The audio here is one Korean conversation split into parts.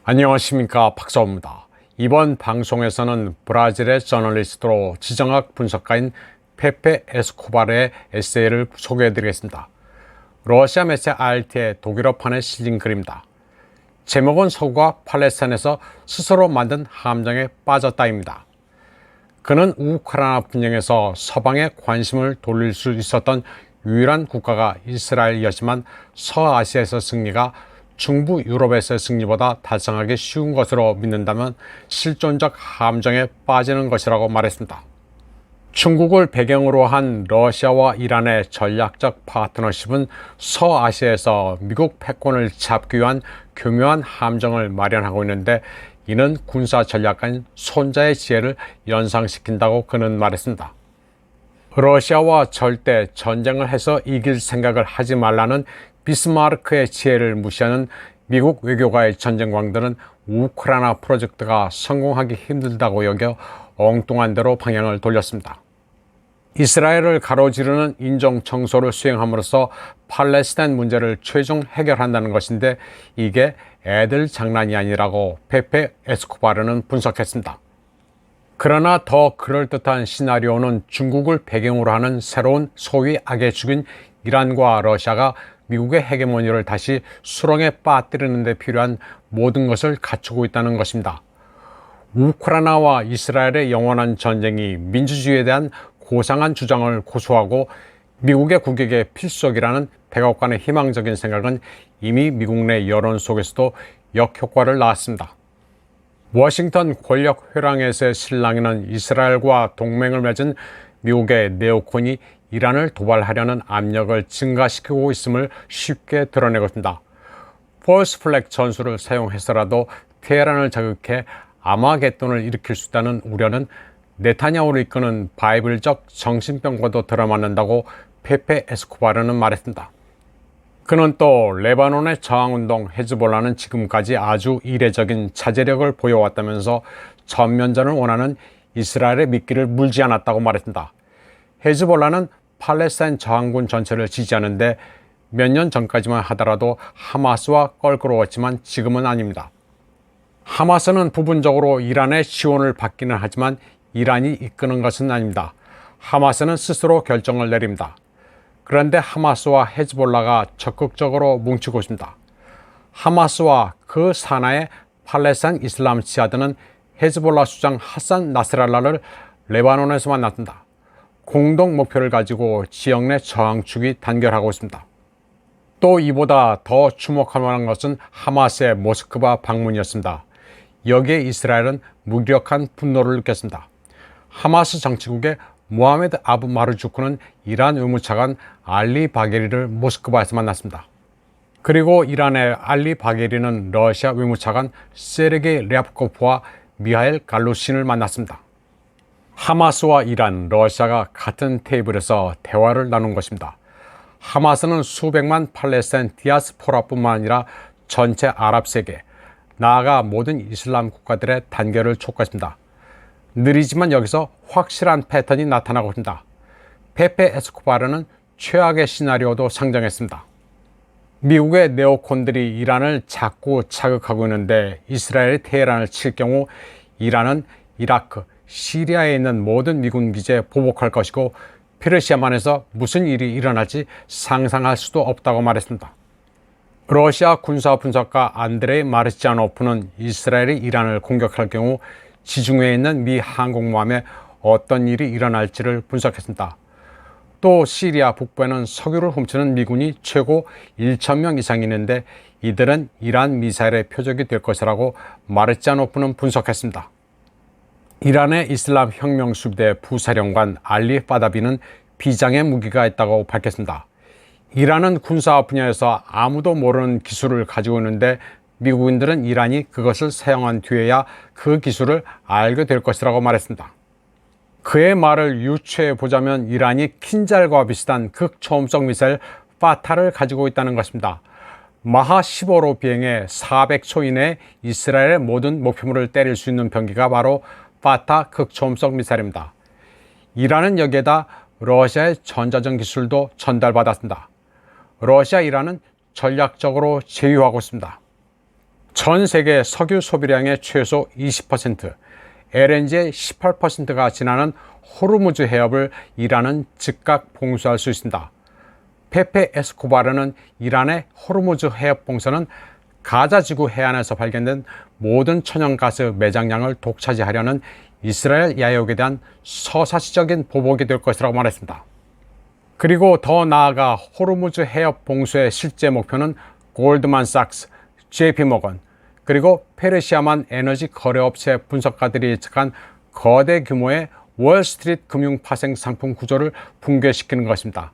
안녕하십니까, 박사호입니다. 이번 방송에서는 브라질의 저널리스트로 지정학 분석가인 페페 에스코바르의 에세이를 소개해드리겠습니다. 러시아 매체 RT의 독일어판에 실린 글입니다. 제목은 서구가 팔레스타인에서 스스로 만든 함정에 빠졌다입니다. 그는 우크라이나 분쟁에서 서방의 관심을 돌릴 수 있었던 유일한 국가가 이스라엘이었지만 서아시아에서 승리가 중부 유럽에서의 승리보다 달성하기 쉬운 것으로 믿는다면 실존적 함정에 빠지는 것이라고 말했습니다. 중국을 배경으로 한 러시아와 이란의 전략적 파트너십은 서아시아에서 미국 패권을 잡기 위한 교묘한 함정을 마련하고 있는데, 이는 군사 전략가인 손자의 지혜를 연상시킨다고 그는 말했습니다. 러시아와 절대 전쟁을 해서 이길 생각을 하지 말라는 비스마르크의 지혜를 무시하는 미국 외교가의 전쟁광들은 우크라이나 프로젝트가 성공하기 힘들다고 여겨 엉뚱한 대로 방향을 돌렸습니다. 이스라엘을 가로지르는 인종 청소를 수행함으로써 팔레스타인 문제를 최종 해결한다는 것인데, 이게 애들 장난이 아니라고 페페 에스코바르는 분석했습니다. 그러나 더 그럴듯한 시나리오는 중국을 배경으로 하는 새로운 소위 악의 죽인 이란과 러시아가 미국의 헤게모니를 다시 수렁에 빠뜨리는 데 필요한 모든 것을 갖추고 있다는 것입니다. 우크라이나와 이스라엘의 영원한 전쟁이 민주주의에 대한 고상한 주장을 고수하고 미국의 국익의 필수적이라는 백악관의 희망적인 생각은 이미 미국 내 여론 속에서도 역효과를 낳았습니다. 워싱턴 권력 회랑에서의 실랑이는 이스라엘과 동맹을 맺은 미국의 네오콘이 이란을 도발하려는 압력을 증가시키고 있음을 쉽게 드러내고 있습니다. 폴스 플래그 전술을 사용해서라도 테헤란을 자극해 아마겟돈을 일으킬 수 있다는 우려는 네타냐후를 이끄는 바이블적 정신병과도 들어맞는다고 페페 에스코바르는 말했습니다. 그는 또 레바논의 저항운동 헤즈볼라는 지금까지 아주 이례적인 자제력을 보여왔다면서 전면전을 원하는 이스라엘의 미끼를 물지 않았다고 말했습니다. 헤즈볼라는 팔레스타인 저항군 전체를 지지하는데 몇 년 전까지만 하더라도 하마스와 껄끄러웠지만 지금은 아닙니다. 하마스는 부분적으로 이란의 지원을 받기는 하지만 이란이 이끄는 것은 아닙니다. 하마스는 스스로 결정을 내립니다. 그런데 하마스와 헤즈볼라가 적극적으로 뭉치고 있습니다. 하마스와 그 산하의 팔레스타인 이슬람 지하드는 헤즈볼라 수장 하산 나스랄라를 레바논에서 만났습니다. 공동 목표를 가지고 지역 내 저항축이 단결하고 있습니다. 또 이보다 더 주목할 만한 것은 하마스의 모스크바 방문이었습니다. 여기에 이스라엘은 무기력한 분노를 느꼈습니다. 하마스 정치국의 모하메드 아부 마르주크는 이란 의무차관 알리 바게리를 모스크바에서 만났습니다. 그리고 이란의 알리 바게리는 러시아 의무차관 세르게이 랴프코프와 미하일 갈루신을 만났습니다. 하마스와 이란, 러시아가 같은 테이블에서 대화를 나눈 것입니다. 하마스는 수백만 팔레스타인 디아스포라뿐만 아니라 전체 아랍 세계, 나아가 모든 이슬람 국가들의 단결을 촉구했습니다. 느리지만 여기서 확실한 패턴이 나타나고 있습니다. 페페 에스코바르는 최악의 시나리오도 상정했습니다. 미국의 네오콘들이 이란을 자꾸 자극하고 있는데, 이스라엘이 테헤란을 칠 경우 이란은 이라크, 시리아에 있는 모든 미군 기지에 보복할 것이고 페르시아만에서 무슨 일이 일어날지 상상할 수도 없다고 말했습니다. 러시아 군사 분석가 안드레이 마르치아노프는 이스라엘이 이란을 공격할 경우 지중해에 있는 미 항공모함에 어떤 일이 일어날지를 분석했습니다. 또 시리아 북부에는 석유를 훔치는 미군이 최고 1,000명 이상 있는데 이들은 이란 미사일의 표적이 될 것이라고 마르치아노프는 분석했습니다. 이란의 이슬람 혁명수비대 부사령관 알리 파다비는 비장의 무기가 있다고 밝혔습니다. 이란은 군사 분야에서 아무도 모르는 기술을 가지고 있는데 미국인들은 이란이 그것을 사용한 뒤에야 그 기술을 알게 될 것이라고 말했습니다. 그의 말을 유추해 보자면 이란이 킨잘과 비슷한 극초음속 미사일 파타를 가지고 있다는 것입니다. 마하 15로 비행해 400초 이내에 이스라엘의 모든 목표물을 때릴 수 있는 병기가 바로 파타 극초음속 미사일입니다. 이란은 여기에다 러시아의 전자전 기술도 전달받았습니다. 러시아, 이란은 전략적으로 제휴하고 있습니다. 전 세계 석유 소비량의 최소 20%, LNG의 18%가 지나는 호르무즈 해협을 이란은 즉각 봉쇄할 수 있습니다. 페페 에스코바르는 이란의 호르무즈 해협 봉쇄는 가자 지구 해안에서 발견된 모든 천연가스 매장량을 독차지하려는 이스라엘 야욕에 대한 서사시적인 보복이 될 것이라고 말했습니다. 그리고 더 나아가 호르무즈 해협 봉쇄의 실제 목표는 골드만삭스, JP모건, 그리고 페르시아만 에너지 거래업체 분석가들이 예측한 거대 규모의 월스트리트 금융 파생 상품 구조를 붕괴시키는 것입니다.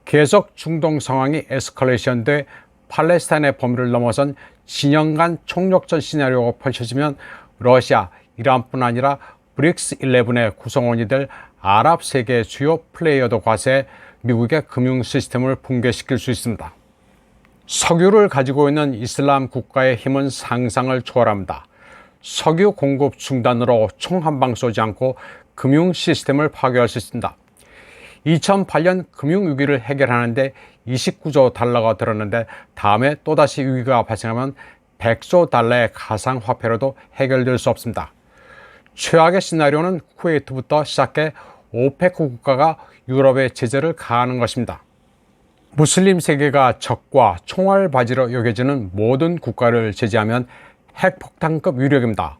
계속 중동 상황이 에스컬레이션돼 팔레스타인의 범위를 넘어선 진영 간 총력전 시나리오가 펼쳐지면 러시아, 이란뿐 아니라 브릭스 11의 구성원이 될 아랍 세계의 주요 플레이어도 과세해 미국의 금융 시스템을 붕괴시킬 수 있습니다. 석유를 가지고 있는 이슬람 국가의 힘은 상상을 초월합니다. 석유 공급 중단으로 총 한 방 쏘지 않고 금융 시스템을 파괴할 수 있습니다. 2008년 금융위기를 해결하는데 29조 달러가 들었는데 다음에 또다시 위기가 발생하면 100조 달러의 가상화폐로도 해결될 수 없습니다. 최악의 시나리오는 쿠웨이트부터 시작해 오페크 국가가 유럽의 제재를 가하는 것입니다. 무슬림 세계가 적과 총알바지로 여겨지는 모든 국가를 제재하면 핵폭탄급 위력입니다.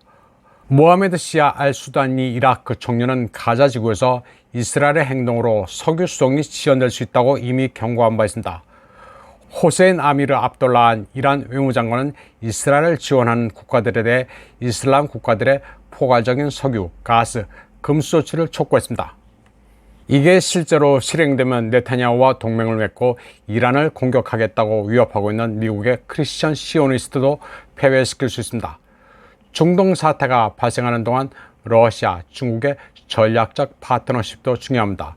모하메드 시아 알 수다니 이라크 총리는 가자 지구에서 이스라엘의 행동으로 석유 수송이 지연될 수 있다고 이미 경고한 바 있습니다. 호세인 아미르 압돌라한 이란 외무장관은 이스라엘을 지원하는 국가들에 대해 이슬람 국가들의 포괄적인 석유, 가스, 금수 조치를 촉구했습니다. 이게 실제로 실행되면 네타냐후와 동맹을 맺고 이란을 공격하겠다고 위협하고 있는 미국의 크리스천 시오니스트도 패배시킬 수 있습니다. 중동 사태가 발생하는 동안 러시아, 중국의 전략적 파트너십도 중요합니다.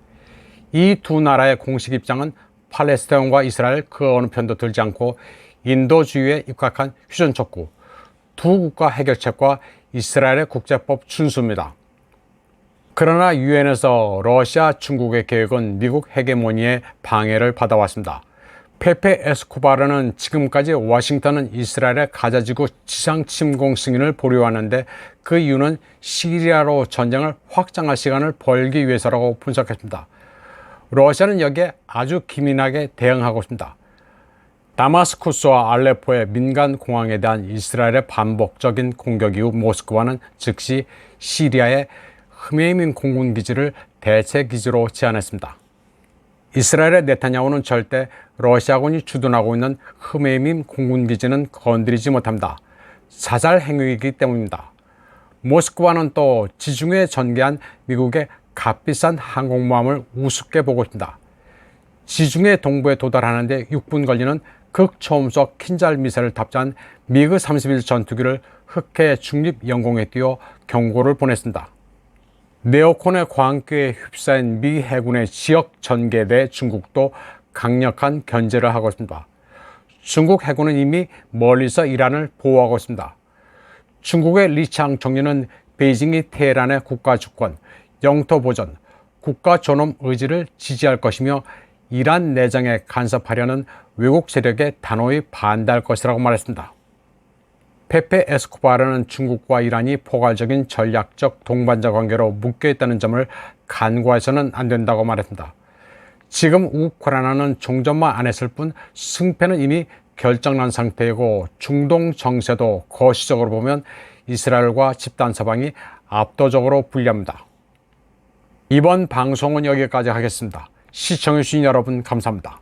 이 두 나라의 공식 입장은 팔레스타인과 이스라엘 그 어느 편도 들지 않고 인도주의에 입각한 휴전 촉구, 두 국가 해결책과 이스라엘의 국제법 준수입니다. 그러나 유엔에서 러시아, 중국의 계획은 미국 헤게모니의 방해를 받아왔습니다. 페페 에스코바르는 지금까지 워싱턴은 이스라엘의 가자지구 지상 침공 승인을 보류하는데 그 이유는 시리아로 전쟁을 확장할 시간을 벌기 위해서라고 분석했습니다. 러시아는 여기에 아주 기민하게 대응하고 있습니다. 다마스쿠스와 알레포의 민간 공항에 대한 이스라엘의 반복적인 공격 이후 모스크바는 즉시 시리아의 흐메이민 공군 기지를 대체 기지로 제안했습니다. 이스라엘의 네타냐후는 절대 러시아군이 주둔하고 있는 흐메이민 공군 기지는 건드리지 못합니다. 자살 행위이기 때문입니다. 모스크바는 또 지중해에 전개한 미국의 값비싼 항공모함을 우습게 보고 있습니다. 지중해 동부에 도달하는데 6분 걸리는 극초음속 킨잘 미사일을 탑재한 미그 31 전투기를 흑해 중립 영공에 띄워 경고를 보냈습니다. 네오콘의 광기에 휩싸인 미 해군의 지역 전개에 대해 중국도 강력한 견제를 하고 있습니다. 중국 해군은 이미 멀리서 이란을 보호하고 있습니다. 중국의 리창 총리는 베이징이 테헤란의 국가 주권, 영토 보전, 국가 존엄 의지를 지지할 것이며 이란 내정에 간섭하려는 외국 세력에 단호히 반대할 것이라고 말했습니다. 페페 에스코바르는 중국과 이란이 포괄적인 전략적 동반자 관계로 묶여있다는 점을 간과해서는 안 된다고 말했습니다. 지금 우크라이나는 종전만 안 했을 뿐 승패는 이미 결정난 상태이고 중동 정세도 거시적으로 보면 이스라엘과 집단 서방이 압도적으로 불리합니다. 이번 방송은 여기까지 하겠습니다. 시청해주신 여러분 감사합니다.